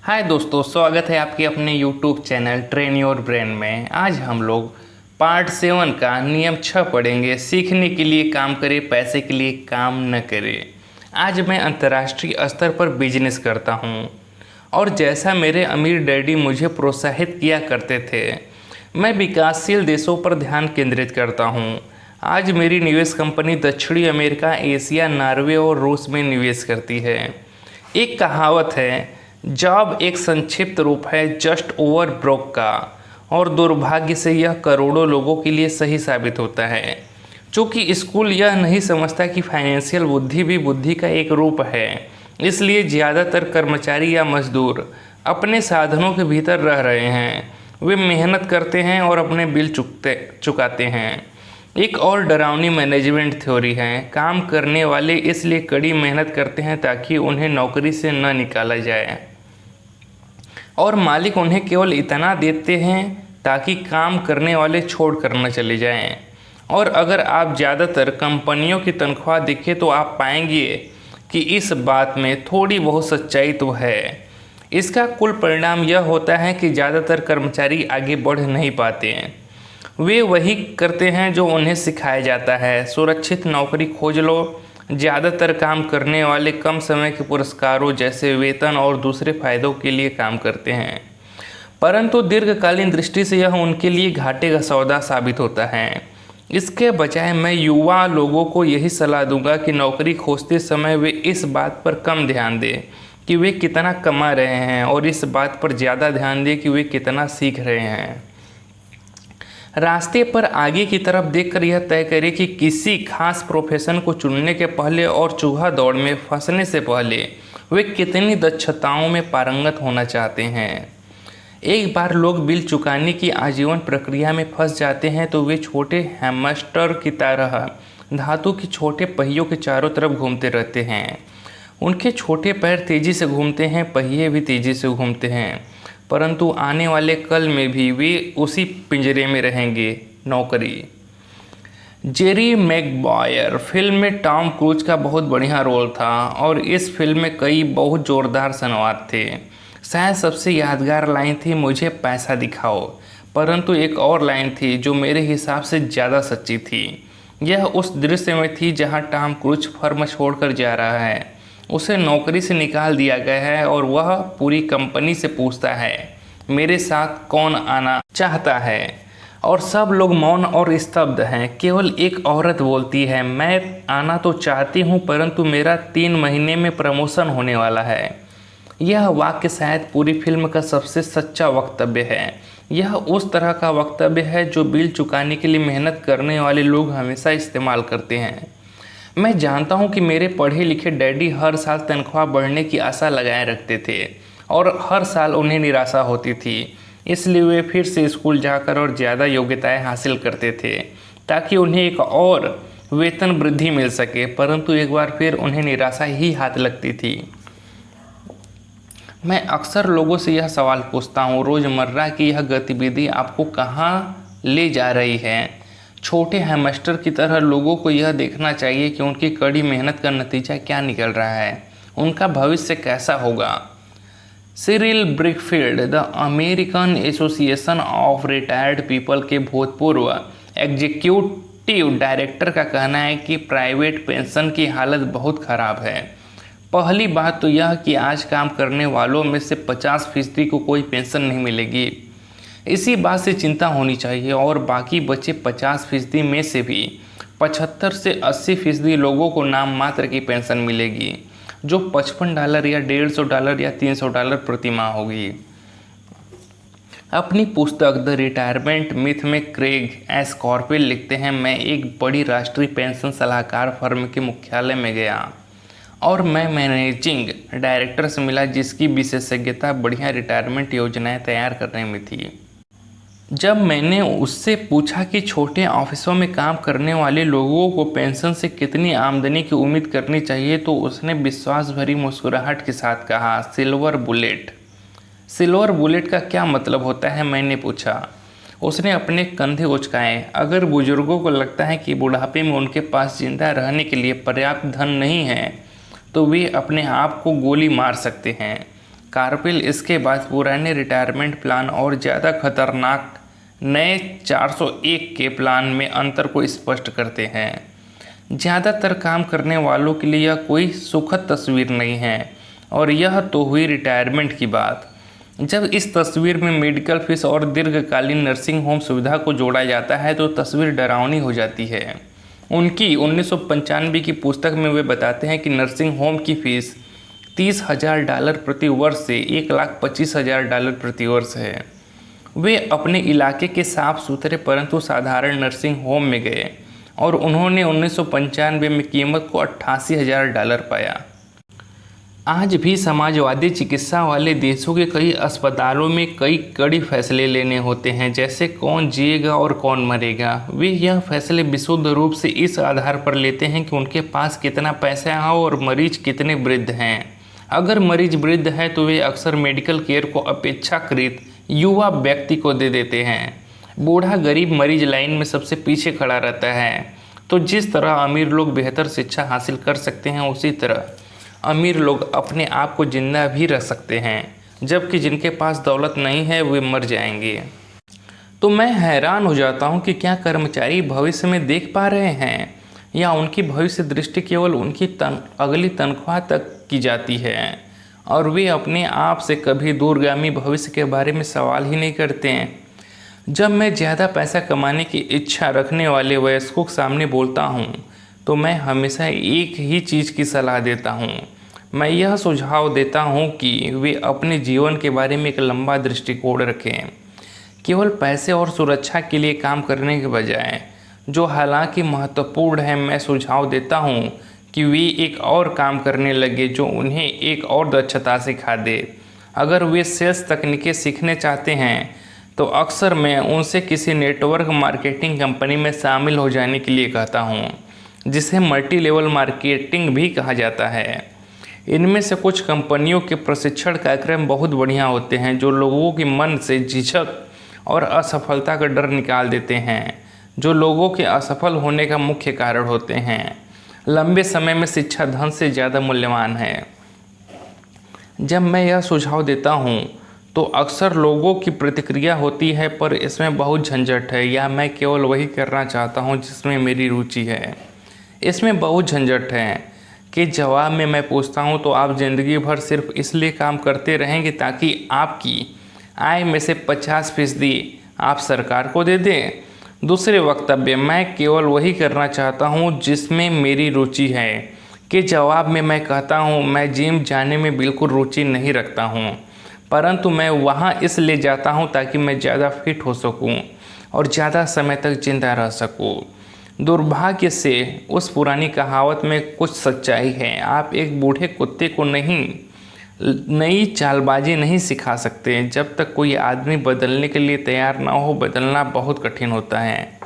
हाय दोस्तों, स्वागत है आपके अपने YouTube channel train your brain में। आज हम लोग पार्ट 7 का नियम 6 पढ़ेंगे। सीखने के लिए काम करें, पैसे के लिए काम न करें। आज मैं अंतर्राष्ट्रीय स्तर पर बिजनेस करता हूँ और जैसा मेरे अमीर डैडी मुझे प्रोत्साहित किया करते थे, मैं विकासशील देशों पर ध्यान केंद्रित करता हूँ। आज मेरी निवेश कंपनी दक्षिणी अमेरिका, एशिया, नॉर्वे और रूस में निवेश करती है। एक कहावत है, जॉब एक संक्षिप्त रूप है जस्ट ओवर ब्रोक का, और दुर्भाग्य से यह करोड़ों लोगों के लिए सही साबित होता है। चूँकि स्कूल यह नहीं समझता कि फाइनेंशियल बुद्धि भी बुद्धि का एक रूप है, इसलिए ज़्यादातर कर्मचारी या मजदूर अपने साधनों के भीतर रह रहे हैं। वे मेहनत करते हैं और अपने बिल चुकाते हैं। एक और डरावनी मैनेजमेंट थ्योरी है, काम करने वाले इसलिए कड़ी मेहनत करते हैं ताकि उन्हें नौकरी से न निकाला जाए, और मालिक उन्हें केवल इतना देते हैं ताकि काम करने वाले छोड़ कर न चले जाएं। और अगर आप ज़्यादातर कंपनियों की तनख्वाह देखें तो आप पाएंगे कि इस बात में थोड़ी बहुत सच्चाई तो है। इसका कुल परिणाम यह होता है कि ज़्यादातर कर्मचारी आगे बढ़ नहीं पाते हैं। वे वही करते हैं जो उन्हें सिखाया जाता है। सुरक्षित नौकरी खोज लो। ज़्यादातर काम करने वाले कम समय के पुरस्कारों जैसे वेतन और दूसरे फायदों के लिए काम करते हैं, परंतु दीर्घकालीन दृष्टि से यह उनके लिए घाटे का सौदा साबित होता है। इसके बजाय मैं युवा लोगों को यही सलाह दूंगा कि नौकरी खोजते समय वे इस बात पर कम ध्यान दें कि वे कितना कमा रहे हैं और इस बात पर ज़्यादा ध्यान दें कि वे कितना सीख रहे हैं। रास्ते पर आगे की तरफ देखकर यह तय करें कि किसी खास प्रोफेशन को चुनने के पहले और चूहा दौड़ में फंसने से पहले वे कितनी दक्षताओं में पारंगत होना चाहते हैं। एक बार लोग बिल चुकाने की आजीवन प्रक्रिया में फंस जाते हैं तो वे छोटे हैमस्टर की तरह धातु के छोटे पहियों के चारों तरफ घूमते रहते हैं। उनके छोटे पैर तेज़ी से घूमते हैं, पहिए भी तेज़ी से घूमते हैं, परंतु आने वाले कल में भी वे उसी पिंजरे में रहेंगे, नौकरी। जेरी मैगवायर फिल्म में टॉम क्रूज का बहुत बढ़िया रोल था और इस फिल्म में कई बहुत ज़ोरदार संवाद थे। शायद सबसे यादगार लाइन थी, मुझे पैसा दिखाओ, परंतु एक और लाइन थी जो मेरे हिसाब से ज़्यादा सच्ची थी। यह उस दृश्य में थी जहां टॉम क्रूज फर्म छोड़कर जा रहा है। उसे नौकरी से निकाल दिया गया है और वह पूरी कंपनी से पूछता है, मेरे साथ कौन आना चाहता है? और सब लोग मौन और स्तब्ध हैं। केवल एक औरत बोलती है, मैं आना तो चाहती हूँ, परंतु मेरा 3 महीने में प्रमोशन होने वाला है। यह वाक्य शायद पूरी फिल्म का सबसे सच्चा वक्तव्य है। यह उस तरह का वक्तव्य है जो बिल चुकाने के लिए मेहनत करने वाले लोग हमेशा इस्तेमाल करते हैं। मैं जानता हूं कि मेरे पढ़े लिखे डैडी हर साल तनख्वाह बढ़ने की आशा लगाए रखते थे और हर साल उन्हें निराशा होती थी, इसलिए वे फिर से स्कूल जाकर और ज़्यादा योग्यताएं हासिल करते थे ताकि उन्हें एक और वेतन वृद्धि मिल सके, परंतु एक बार फिर उन्हें निराशा ही हाथ लगती थी। मैं अक्सर लोगों से यह सवाल पूछता हूँ, रोज़मर्रा की यह गतिविधि आपको कहाँ ले जा रही है? छोटे हैमस्टर की तरह लोगों को यह देखना चाहिए कि उनकी कड़ी मेहनत का नतीजा क्या निकल रहा है, उनका भविष्य कैसा होगा। Cyril Brickfield the American Association of Retired People के भूतपूर्व एग्जीक्यूटिव डायरेक्टर का कहना है कि प्राइवेट पेंशन की हालत बहुत ख़राब है। पहली बात तो यह कि आज काम करने वालों में से 50% को कोई पेंशन नहीं मिलेगी। इसी बात से चिंता होनी चाहिए, और बाकी बचे 50% में से भी 75 से 80% लोगों को नाम मात्र की पेंशन मिलेगी, जो $55 या $150 या $300 प्रति माह होगी। अपनी पुस्तक द रिटायरमेंट मिथ में क्रेग एस कॉर्पेल लिखते हैं, मैं एक बड़ी राष्ट्रीय पेंशन सलाहकार फर्म के मुख्यालय में गया और मैं मैनेजिंग डायरेक्टर से मिला जिसकी विशेषज्ञता बढ़िया रिटायरमेंट योजनाएं तैयार करने में थी। जब मैंने उससे पूछा कि छोटे ऑफिसों में काम करने वाले लोगों को पेंशन से कितनी आमदनी की उम्मीद करनी चाहिए, तो उसने विश्वास भरी मुस्कुराहट के साथ कहा, सिल्वर बुलेट। सिल्वर बुलेट का क्या मतलब होता है, मैंने पूछा। उसने अपने कंधे उचकाए। अगर बुजुर्गों को लगता है कि बुढ़ापे में उनके पास जिंदा रहने के लिए पर्याप्त धन नहीं है तो वे अपने आप को गोली मार सकते हैं। कार्पिल इसके बाद पुराने रिटायरमेंट प्लान और ज़्यादा खतरनाक नए 401 के प्लान में अंतर को स्पष्ट करते हैं। ज़्यादातर काम करने वालों के लिए यह कोई सुखद तस्वीर नहीं है, और यह तो हुई रिटायरमेंट की बात। जब इस तस्वीर में मेडिकल फीस और दीर्घकालीन नर्सिंग होम सुविधा को जोड़ा जाता है तो तस्वीर डरावनी हो जाती है। उनकी 1995 की पुस्तक में वे बताते हैं कि नर्सिंग होम की फीस $30,000 प्रति वर्ष से $1,25,000 प्रति वर्ष है। वे अपने इलाके के साफ सुथरे परंतु साधारण नर्सिंग होम में गए और उन्होंने 1995 में कीमत को $88,000 पाया। आज भी समाजवादी चिकित्सा वाले देशों के कई अस्पतालों में कई कड़ी फैसले लेने होते हैं, जैसे कौन जिएगा और कौन मरेगा। वे यह फैसले विशुद्ध रूप से इस आधार पर लेते हैं कि उनके पास कितना पैसा है और मरीज कितने वृद्ध हैं। अगर मरीज वृद्ध है तो वे अक्सर मेडिकल केयर को अपेक्षाकृत युवा व्यक्ति को दे देते हैं। बूढ़ा गरीब मरीज लाइन में सबसे पीछे खड़ा रहता है। तो जिस तरह अमीर लोग बेहतर शिक्षा हासिल कर सकते हैं, उसी तरह अमीर लोग अपने आप को जिंदा भी रख सकते हैं, जबकि जिनके पास दौलत नहीं है वे मर जाएंगे। तो मैं हैरान हो जाता हूँ कि क्या कर्मचारी भविष्य में देख पा रहे हैं, या उनकी भविष्य दृष्टि केवल उनकी अगली तनख्वाह तक की जाती है, और वे अपने आप से कभी दूरगामी भविष्य के बारे में सवाल ही नहीं करते हैं। जब मैं ज़्यादा पैसा कमाने की इच्छा रखने वाले वयस्कों के सामने बोलता हूँ तो मैं हमेशा एक ही चीज़ की सलाह देता हूँ। मैं यह सुझाव देता हूँ कि वे अपने जीवन के बारे में एक लंबा दृष्टिकोण रखें, केवल पैसे और सुरक्षा के लिए काम करने के बजाय, जो हालांकि महत्वपूर्ण है। मैं सुझाव देता हूँ कि वे एक और काम करने लगे जो उन्हें एक और दक्षता सिखा दे। अगर वे सेल्स तकनीकें सीखने चाहते हैं तो अक्सर मैं उनसे किसी नेटवर्क मार्केटिंग कंपनी में शामिल हो जाने के लिए कहता हूँ, जिसे मल्टी लेवल मार्केटिंग भी कहा जाता है। इनमें से कुछ कंपनियों के प्रशिक्षण कार्यक्रम बहुत बढ़िया होते हैं, जो लोगों के मन से झिझक और असफलता का डर निकाल देते हैं, जो लोगों के असफल होने का मुख्य कारण होते हैं। लंबे समय में शिक्षा धन से ज़्यादा मूल्यवान है। जब मैं यह सुझाव देता हूँ तो अक्सर लोगों की प्रतिक्रिया होती है, पर इसमें बहुत झंझट है, या मैं केवल वही करना चाहता हूँ जिसमें मेरी रुचि है। इसमें बहुत झंझट है कि जवाब में मैं पूछता हूँ तो आप ज़िंदगी भर सिर्फ इसलिए काम करते रहेंगे ताकि आपकी आय में से 50% आप सरकार को दे दें। दूसरे वक्तव्य, मैं केवल वही करना चाहता हूँ जिसमें मेरी रुचि है, के जवाब में मैं कहता हूँ मैं जिम जाने में बिल्कुल रुचि नहीं रखता हूँ, परंतु मैं वहाँ इसलिए जाता हूँ ताकि मैं ज़्यादा फिट हो सकूँ और ज़्यादा समय तक जिंदा रह सकूँ। दुर्भाग्य से उस पुरानी कहावत में कुछ सच्चाई है। आप एक बूढ़े कुत्ते को नई चालबाजी नहीं सिखा सकते। जब तक कोई आदमी बदलने के लिए तैयार ना हो, बदलना बहुत कठिन होता है।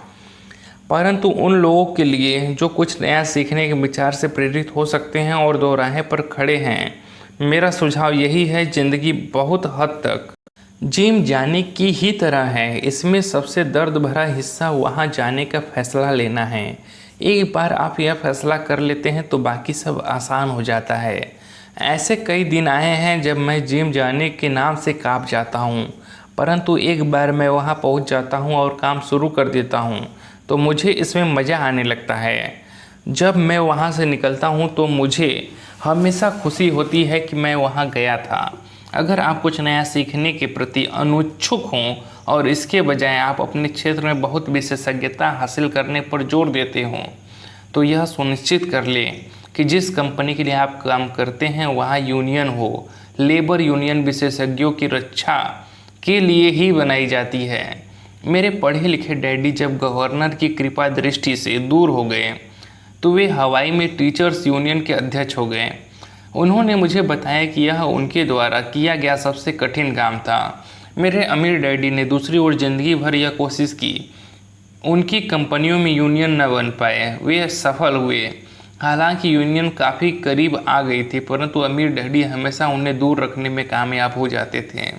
परंतु उन लोगों के लिए जो कुछ नया सीखने के विचार से प्रेरित हो सकते हैं और दोराहे पर खड़े हैं, मेरा सुझाव यही है, ज़िंदगी बहुत हद तक जिम जाने की ही तरह है। इसमें सबसे दर्द भरा हिस्सा वहाँ जाने का फैसला लेना है। एक बार आप यह फैसला कर लेते हैं तो बाकी सब आसान हो जाता है। ऐसे कई दिन आए हैं जब मैं जिम जाने के नाम से काँप जाता हूँ, परंतु एक बार मैं वहाँ पहुँच जाता हूँ और काम शुरू कर देता हूँ तो मुझे इसमें मज़ा आने लगता है। जब मैं वहाँ से निकलता हूँ तो मुझे हमेशा खुशी होती है कि मैं वहाँ गया था। अगर आप कुछ नया सीखने के प्रति अनुच्छुक हों और इसके बजाय आप अपने क्षेत्र में बहुत विशेषज्ञता हासिल करने पर जोर देते हों, तो यह सुनिश्चित कर लें कि जिस कंपनी के लिए आप काम करते हैं वहाँ यूनियन हो। लेबर यूनियन विशेषज्ञों की रक्षा के लिए ही बनाई जाती है। मेरे पढ़े लिखे डैडी जब गवर्नर की कृपा दृष्टि से दूर हो गए तो वे हवाई में टीचर्स यूनियन के अध्यक्ष हो गए। उन्होंने मुझे बताया कि यह उनके द्वारा किया गया सबसे कठिन काम था। मेरे अमीर डैडी ने दूसरी ओर ज़िंदगी भर यह कोशिश की। उनकी कंपनियों में यूनियन न बन पाए, वे सफल हुए। हालांकि यूनियन काफ़ी करीब आ गई थी, परंतु अमीर डैडी हमेशा उन्हें दूर रखने में कामयाब हो जाते थे।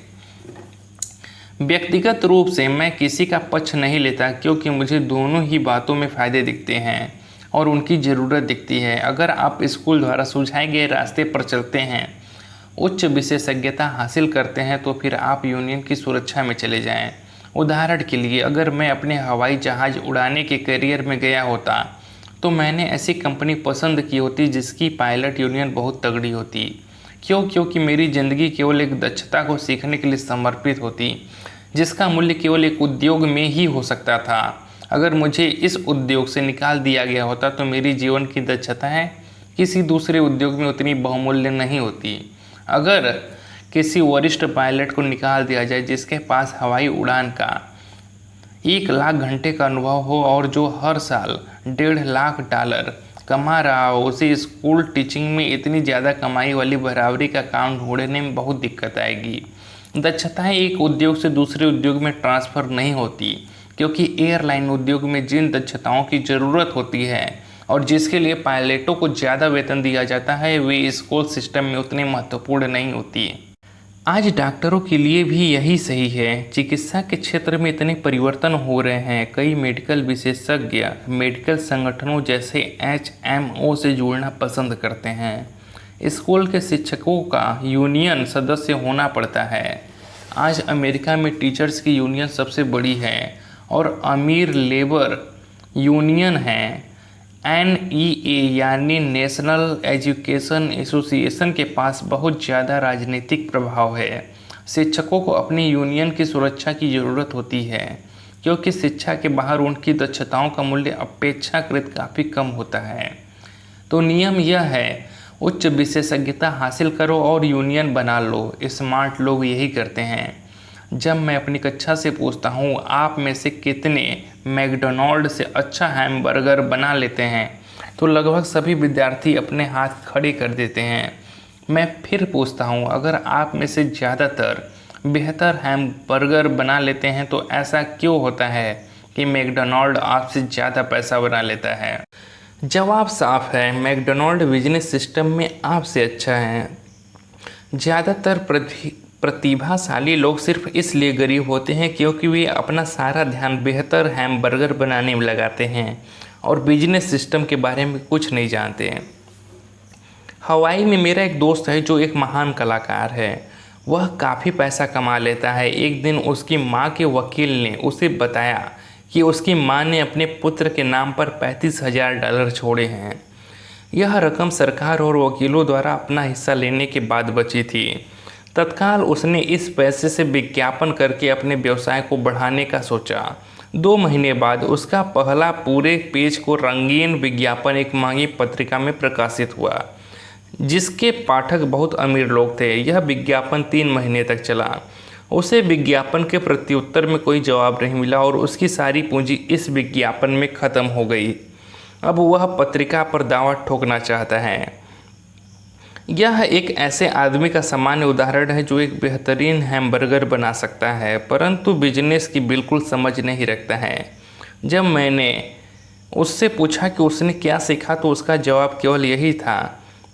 व्यक्तिगत रूप से मैं किसी का पक्ष नहीं लेता, क्योंकि मुझे दोनों ही बातों में फ़ायदे दिखते हैं और उनकी ज़रूरत दिखती है। अगर आप स्कूल द्वारा सुझाए गए रास्ते पर चलते हैं, उच्च विशेषज्ञता हासिल करते हैं तो फिर आप यूनियन की सुरक्षा में चले जाएं। उदाहरण के लिए अगर मैं अपने हवाई जहाज़ उड़ाने के करियर में गया होता तो मैंने ऐसी कंपनी पसंद की होती जिसकी पायलट यूनियन बहुत तगड़ी होती। क्यों? क्योंकि मेरी ज़िंदगी केवल एक दक्षता को सीखने के लिए समर्पित होती जिसका मूल्य केवल एक उद्योग में ही हो सकता था। अगर मुझे इस उद्योग से निकाल दिया गया होता तो मेरी जीवन की दक्षताएं किसी दूसरे उद्योग में उतनी बहुमूल्य नहीं होती। अगर किसी वरिष्ठ पायलट को निकाल दिया जाए जिसके पास हवाई उड़ान का 1,00,000 घंटे का अनुभव हो और जो हर साल $1.5 लाख कमा रहा हो, उसे स्कूल टीचिंग में इतनी ज़्यादा कमाई वाली बराबरी का काम ढूंढने में बहुत दिक्कत आएगी। दक्षताएं एक उद्योग से दूसरे उद्योग में ट्रांसफ़र नहीं होती, क्योंकि एयरलाइन उद्योग में जिन दक्षताओं की ज़रूरत होती है और जिसके लिए पायलटों को ज़्यादा वेतन दिया जाता है वे स्कूल सिस्टम में उतने महत्वपूर्ण नहीं होती। आज डॉक्टरों के लिए भी यही सही है। चिकित्सा के क्षेत्र में इतने परिवर्तन हो रहे हैं, कई मेडिकल विशेषज्ञ मेडिकल संगठनों जैसे HMO से जुड़ना पसंद करते हैं। स्कूल के शिक्षकों का यूनियन सदस्य होना पड़ता है। आज अमेरिका में टीचर्स की यूनियन सबसे बड़ी है और अमीर लेबर यूनियन है। NEA यानी नेशनल एजुकेशन एसोसिएशन के पास बहुत ज़्यादा राजनीतिक प्रभाव है। शिक्षकों को अपनी यूनियन की सुरक्षा की ज़रूरत होती है क्योंकि शिक्षा के बाहर उनकी दक्षताओं का मूल्य अपेक्षाकृत काफ़ी कम होता है। तो नियम यह है, उच्च विशेषज्ञता हासिल करो और यूनियन बना लो। स्मार्ट लोग यही करते हैं। जब मैं अपनी कक्षा से पूछता हूँ आप में से कितने मैकडोनाल्ड से अच्छा हैमबर्गर बना लेते हैं, तो लगभग सभी विद्यार्थी अपने हाथ खड़े कर देते हैं। मैं फिर पूछता हूँ अगर आप में से ज़्यादातर बेहतर हैमबर्गर बना लेते हैं तो ऐसा क्यों होता है कि मैकडोनाल्ड आपसे ज़्यादा पैसा बना लेता है? जवाब साफ है, मैकडोनाल्ड बिजनेस सिस्टम में आपसे अच्छा है। ज़्यादातर प्रतिभाशाली लोग सिर्फ इसलिए गरीब होते हैं क्योंकि वे अपना सारा ध्यान बेहतर हैमबर्गर बनाने में लगाते हैं और बिजनेस सिस्टम के बारे में कुछ नहीं जानते हैं। हवाई में मेरा एक दोस्त है जो एक महान कलाकार है। वह काफ़ी पैसा कमा लेता है। एक दिन उसकी माँ के वकील ने उसे बताया कि उसकी माँ ने अपने पुत्र के नाम पर $35,000 छोड़े हैं। यह रकम सरकार और वकीलों द्वारा अपना हिस्सा लेने के बाद बची थी। तत्काल उसने इस पैसे से विज्ञापन करके अपने व्यवसाय को बढ़ाने का सोचा। 2 महीने बाद उसका पहला पूरे पेज को रंगीन विज्ञापन एक महंगी पत्रिका में प्रकाशित हुआ जिसके पाठक बहुत अमीर लोग थे। यह विज्ञापन 3 महीने तक चला। उसे विज्ञापन के प्रत्युत्तर में कोई जवाब नहीं मिला और उसकी सारी पूंजी इस विज्ञापन में ख़त्म हो गई। अब वह पत्रिका पर दावा ठोकना चाहता है। यह एक ऐसे आदमी का सामान्य उदाहरण है जो एक बेहतरीन हैमबर्गर बना सकता है परंतु बिजनेस की बिल्कुल समझ नहीं रखता है। जब मैंने उससे पूछा कि उसने क्या सीखा तो उसका जवाब केवल यही था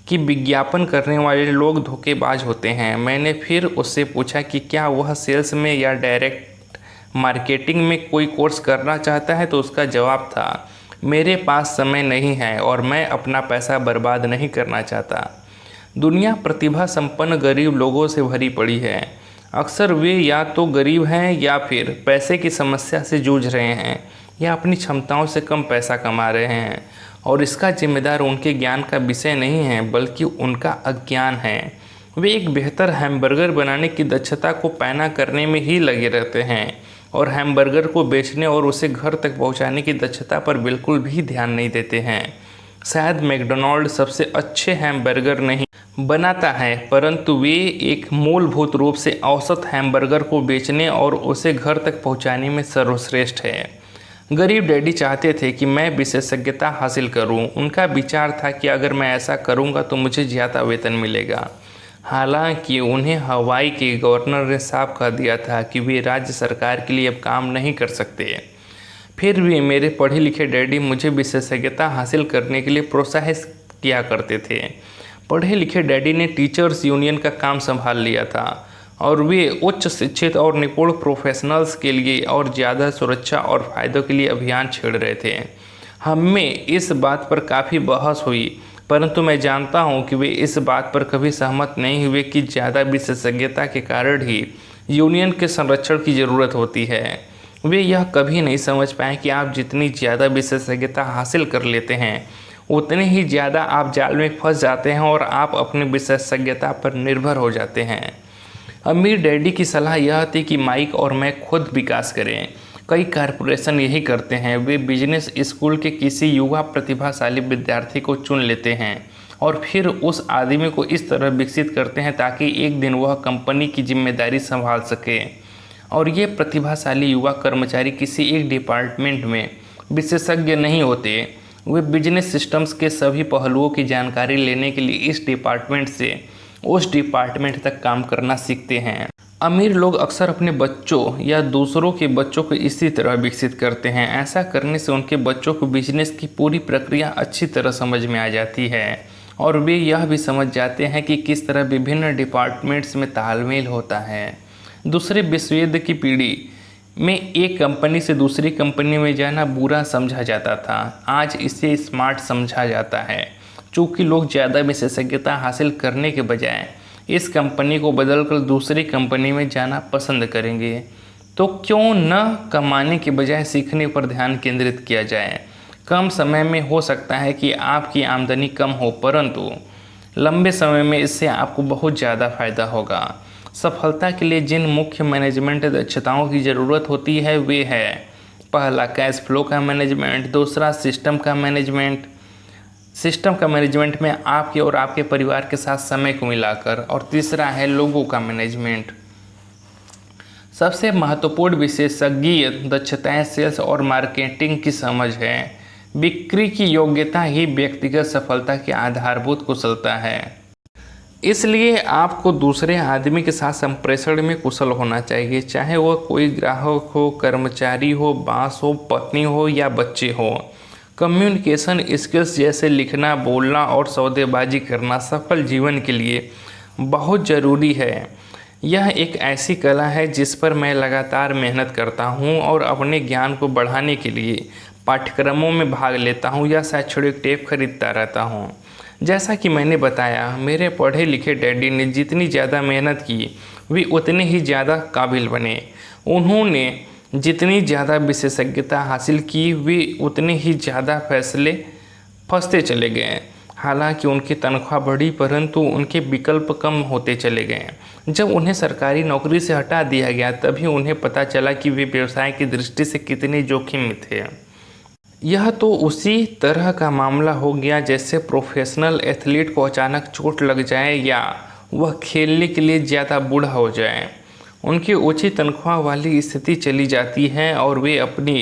कि विज्ञापन करने वाले लोग धोखेबाज होते हैं। मैंने फिर उससे पूछा कि क्या वह सेल्स में या डायरेक्ट मार्केटिंग में कोई कोर्स करना चाहता है तो उसका जवाब था, मेरे पास समय नहीं है और मैं अपना पैसा बर्बाद नहीं करना चाहता। दुनिया प्रतिभा संपन्न गरीब लोगों से भरी पड़ी है। अक्सर वे या तो गरीब हैं या फिर पैसे की समस्या से जूझ रहे हैं या अपनी क्षमताओं से कम पैसा कमा रहे हैं और इसका जिम्मेदार उनके ज्ञान का विषय नहीं है बल्कि उनका अज्ञान है। वे एक बेहतर हैमबर्गर बनाने की दक्षता को पैना करने में ही लगे रहते हैं और हैमबर्गर को बेचने और उसे घर तक पहुंचाने की दक्षता पर बिल्कुल भी ध्यान नहीं देते हैं। शायद मैकडोनाल्ड सबसे अच्छे हैमबर्गर नहीं बनाता है परंतु वे एक मूलभूत रूप से औसत हैमबर्गर को बेचने और उसे घर तक पहुंचाने में सर्वश्रेष्ठ है। गरीब डैडी चाहते थे कि मैं विशेषज्ञता हासिल करूं। उनका विचार था कि अगर मैं ऐसा करूंगा तो मुझे ज़्यादा वेतन मिलेगा। हालांकि उन्हें हवाई के गवर्नर ने साफ कह दिया था कि वे राज्य सरकार के लिए अब काम नहीं कर सकते। फिर भी मेरे पढ़े लिखे डैडी मुझे विशेषज्ञता हासिल करने के लिए प्रोत्साहित किया करते थे। पढ़े लिखे डैडी ने टीचर्स यूनियन का काम संभाल लिया था और वे उच्च शिक्षित और निपुण प्रोफेशनल्स के लिए और ज़्यादा सुरक्षा और फ़ायदों के लिए अभियान छेड़ रहे थे। हम में इस बात पर काफ़ी बहस हुई परंतु मैं जानता हूं कि वे इस बात पर कभी सहमत नहीं हुए कि ज़्यादा विशेषज्ञता के कारण ही यूनियन के संरक्षण की ज़रूरत होती है। वे यह कभी नहीं समझ पाए कि आप जितनी ज़्यादा विशेषज्ञता हासिल कर लेते हैं उतने ही ज़्यादा आप जाल में फंस जाते हैं और आप अपनी विशेषज्ञता पर निर्भर हो जाते हैं। अमीर डैडी की सलाह यह थी कि माइक और मैं खुद विकास करें। कई कॉरपोरेशन यही करते हैं, वे बिजनेस स्कूल के किसी युवा प्रतिभाशाली विद्यार्थी को चुन लेते हैं और फिर उस आदमी को इस तरह विकसित करते हैं ताकि एक दिन वह कंपनी की जिम्मेदारी संभाल सके। और ये प्रतिभाशाली युवा कर्मचारी किसी एक डिपार्टमेंट में विशेषज्ञ नहीं होते, वे बिजनेस सिस्टम्स के सभी पहलुओं की जानकारी लेने के लिए इस डिपार्टमेंट से उस डिपार्टमेंट तक काम करना सीखते हैं। अमीर लोग अक्सर अपने बच्चों या दूसरों के बच्चों को इसी तरह विकसित करते हैं। ऐसा करने से उनके बच्चों को बिजनेस की पूरी प्रक्रिया अच्छी तरह समझ में आ जाती है और वे यह भी समझ जाते हैं कि किस तरह विभिन्न डिपार्टमेंट्स में तालमेल होता है। दूसरे विश्व युद्ध की पीढ़ी में एक कंपनी से दूसरी कंपनी में जाना बुरा समझा जाता था, आज इसे स्मार्ट समझा जाता है। चूँकि लोग ज़्यादा विशेषज्ञता हासिल करने के बजाय इस कंपनी को बदलकर दूसरी कंपनी में जाना पसंद करेंगे, तो क्यों न कमाने के बजाय सीखने पर ध्यान केंद्रित किया जाए। कम समय में हो सकता है कि आपकी आमदनी कम हो, परंतु लंबे समय में इससे आपको बहुत ज़्यादा फायदा होगा। सफलता के लिए जिन मुख्य मैनेजमेंट दक्षताओं की ज़रूरत होती है वे है: पहला, कैश फ्लो का मैनेजमेंट। दूसरा, सिस्टम का मैनेजमेंट। सिस्टम का मैनेजमेंट में आपके और आपके परिवार के साथ समय को मिलाकर। और तीसरा है लोगों का मैनेजमेंट। सबसे महत्वपूर्ण विशेषज्ञ दक्षताएं सेल्स और मार्केटिंग की समझ है। बिक्री की योग्यता ही व्यक्तिगत सफलता की आधारभूत कुशलता है। इसलिए आपको दूसरे आदमी के साथ संप्रेषण में कुशल होना चाहिए, चाहे वह कोई ग्राहक हो, कर्मचारी हो, बॉस हो, पत्नी हो या बच्चे हो। कम्युनिकेशन स्किल्स जैसे लिखना, बोलना और सौदेबाजी करना सफल जीवन के लिए बहुत ज़रूरी है। यह एक ऐसी कला है जिस पर मैं लगातार मेहनत करता हूँ और अपने ज्ञान को बढ़ाने के लिए पाठ्यक्रमों में भाग लेता हूँ या शैक्षणिक टेप खरीदता रहता हूँ। जैसा कि मैंने बताया, मेरे पढ़े लिखे डैडी ने जितनी ज़्यादा मेहनत की वे उतने ही ज़्यादा काबिल बने। उन्होंने जितनी ज़्यादा विशेषज्ञता हासिल की वे उतने ही ज़्यादा फंसते चले गए। हालांकि उनकी तनख्वाह बढ़ी, परंतु उनके विकल्प कम होते चले गए। जब उन्हें सरकारी नौकरी से हटा दिया गया तभी उन्हें पता चला कि वे व्यवसाय की दृष्टि से कितने जोखिम में थे। यह तो उसी तरह का मामला हो गया जैसे प्रोफेशनल एथलीट को अचानक चोट लग जाए या वह खेलने के लिए ज़्यादा बूढ़ा हो जाए। उनकी ऊंची तनख्वाह वाली स्थिति चली जाती है और वे अपनी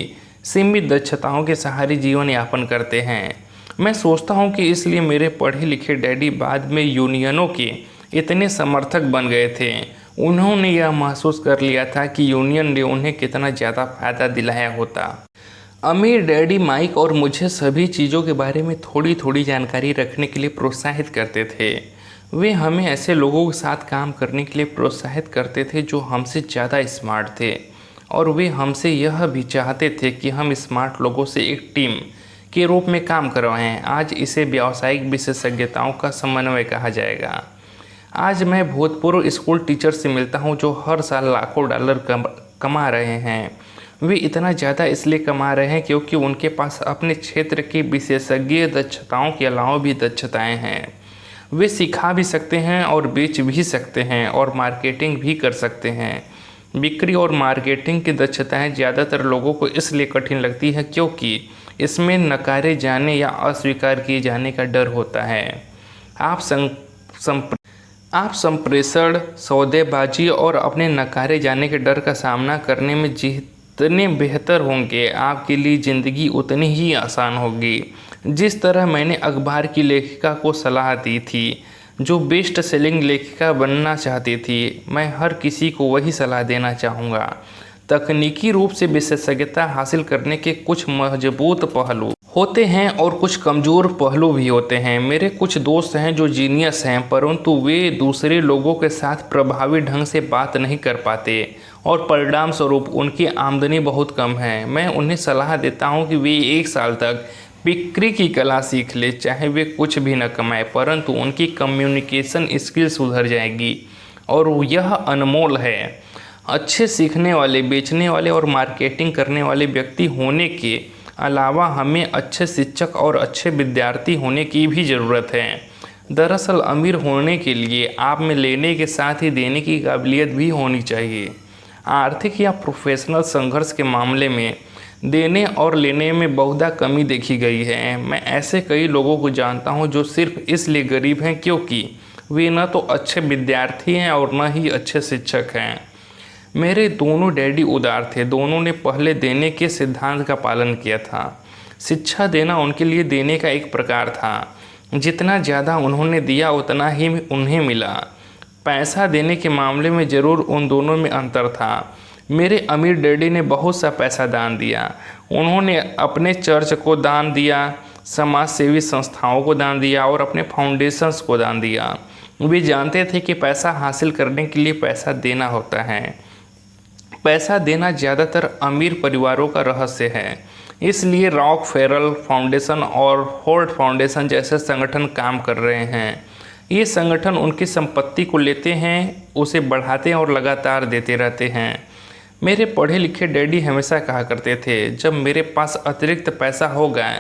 सीमित दक्षताओं के सहारे जीवन यापन करते हैं। मैं सोचता हूँ कि इसलिए मेरे पढ़े लिखे डैडी बाद में यूनियनों के इतने समर्थक बन गए थे। उन्होंने यह महसूस कर लिया था कि यूनियन ने उन्हें कितना ज़्यादा फायदा दिलाया होता। अमीर डैडी माइक और मुझे सभी चीज़ों के बारे में थोड़ी थोड़ी जानकारी रखने के लिए प्रोत्साहित करते थे। वे हमें ऐसे लोगों के साथ काम करने के लिए प्रोत्साहित करते थे जो हमसे ज़्यादा स्मार्ट थे, और वे हमसे यह भी चाहते थे कि हम स्मार्ट लोगों से एक टीम के रूप में काम करवाएं। आज इसे व्यावसायिक विशेषज्ञताओं का समन्वय कहा जाएगा। आज मैं भूतपूर्व स्कूल टीचर से मिलता हूं जो हर साल लाखों डॉलर कमा रहे हैं। वे इतना ज़्यादा इसलिए कमा रहे हैं क्योंकि उनके पास अपने क्षेत्र की विशेषज्ञ दक्षताओं के अलावा भी दक्षताएं हैं। वे सिखा भी सकते हैं और बेच भी सकते हैं और मार्केटिंग भी कर सकते हैं। बिक्री और मार्केटिंग की दक्षताएं ज़्यादातर लोगों को इसलिए कठिन लगती है क्योंकि इसमें नकारे जाने या अस्वीकार किए जाने का डर होता है। आप संप्रेषण, सौदेबाजी और अपने नकारे जाने के डर का सामना करने में जितने बेहतर होंगे, आपके लिए ज़िंदगी उतनी ही आसान होगी। जिस तरह मैंने अखबार की लेखिका को सलाह दी थी जो बेस्ट सेलिंग लेखिका बनना चाहती थी, मैं हर किसी को वही सलाह देना चाहूँगा। तकनीकी रूप से विशेषज्ञता हासिल करने के कुछ मजबूत पहलू होते हैं और कुछ कमज़ोर पहलू भी होते हैं। मेरे कुछ दोस्त हैं जो जीनियस हैं, परंतु वे दूसरे लोगों के साथ प्रभावी ढंग से बात नहीं कर पाते और परिणाम स्वरूप उनकी आमदनी बहुत कम है। मैं उन्हें सलाह देता हूं कि वे 1 साल तक बिक्री की कला सीख ले, चाहे वे कुछ भी न कमाए, परंतु उनकी कम्युनिकेशन स्किल सुधर जाएगी और यह अनमोल है। अच्छे सीखने वाले, बेचने वाले और मार्केटिंग करने वाले व्यक्ति होने के अलावा हमें अच्छे शिक्षक और अच्छे विद्यार्थी होने की भी ज़रूरत है। दरअसल अमीर होने के लिए आप में लेने के साथ ही देने की काबिलियत भी होनी चाहिए। आर्थिक या प्रोफेशनल संघर्ष के मामले में देने और लेने में बहुधा कमी देखी गई है। मैं ऐसे कई लोगों को जानता हूं जो सिर्फ इसलिए गरीब हैं क्योंकि वे न तो अच्छे विद्यार्थी हैं और न ही अच्छे शिक्षक हैं। मेरे दोनों डैडी उदार थे, दोनों ने पहले देने के सिद्धांत का पालन किया था। शिक्षा देना उनके लिए देने का एक प्रकार था। जितना ज़्यादा उन्होंने दिया उतना ही उन्हें मिला। पैसा देने के मामले में ज़रूर उन दोनों में अंतर था। मेरे अमीर डैडी ने बहुत सा पैसा दान दिया। उन्होंने अपने चर्च को दान दिया, समाज सेवी संस्थाओं को दान दिया और अपने फाउंडेशंस को दान दिया। वे जानते थे कि पैसा हासिल करने के लिए पैसा देना होता है। पैसा देना ज़्यादातर अमीर परिवारों का रहस्य है। इसलिए रॉकफेलर फाउंडेशन और होर्ड फाउंडेशन जैसे संगठन काम कर रहे हैं। ये संगठन उनकी संपत्ति को लेते हैं, उसे बढ़ाते हैं और लगातार देते रहते हैं। मेरे पढ़े लिखे डैडी हमेशा कहा करते थे, जब मेरे पास अतिरिक्त पैसा होगा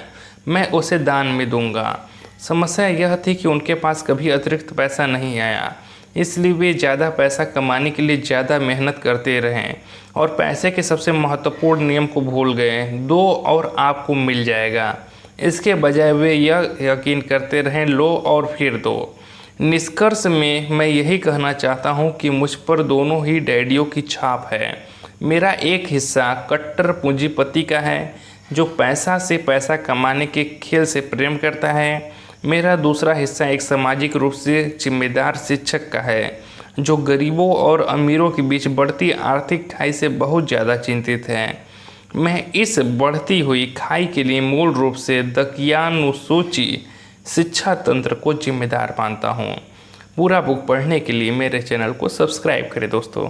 मैं उसे दान में दूंगा। समस्या यह थी कि उनके पास कभी अतिरिक्त पैसा नहीं आया, इसलिए वे ज़्यादा पैसा कमाने के लिए ज़्यादा मेहनत करते रहें और पैसे के सबसे महत्वपूर्ण नियम को भूल गए, दो और आपको मिल जाएगा। इसके बजाय वे यह यकीन करते रहें, लो और फिर दो। निष्कर्ष में मैं यही कहना चाहता हूँ कि मुझ पर दोनों ही डैडियों की छाप है। मेरा एक हिस्सा कट्टर पूंजीपति का है जो पैसा से पैसा कमाने के खेल से प्रेम करता है। मेरा दूसरा हिस्सा एक सामाजिक रूप से जिम्मेदार शिक्षक का है जो गरीबों और अमीरों के बीच बढ़ती आर्थिक खाई से बहुत ज़्यादा चिंतित है। मैं इस बढ़ती हुई खाई के लिए मूल रूप से दकियानुसूची शिक्षा तंत्र को जिम्मेदार मानता हूँ। पूरा बुक पढ़ने के लिए मेरे चैनल को सब्सक्राइब करें दोस्तों।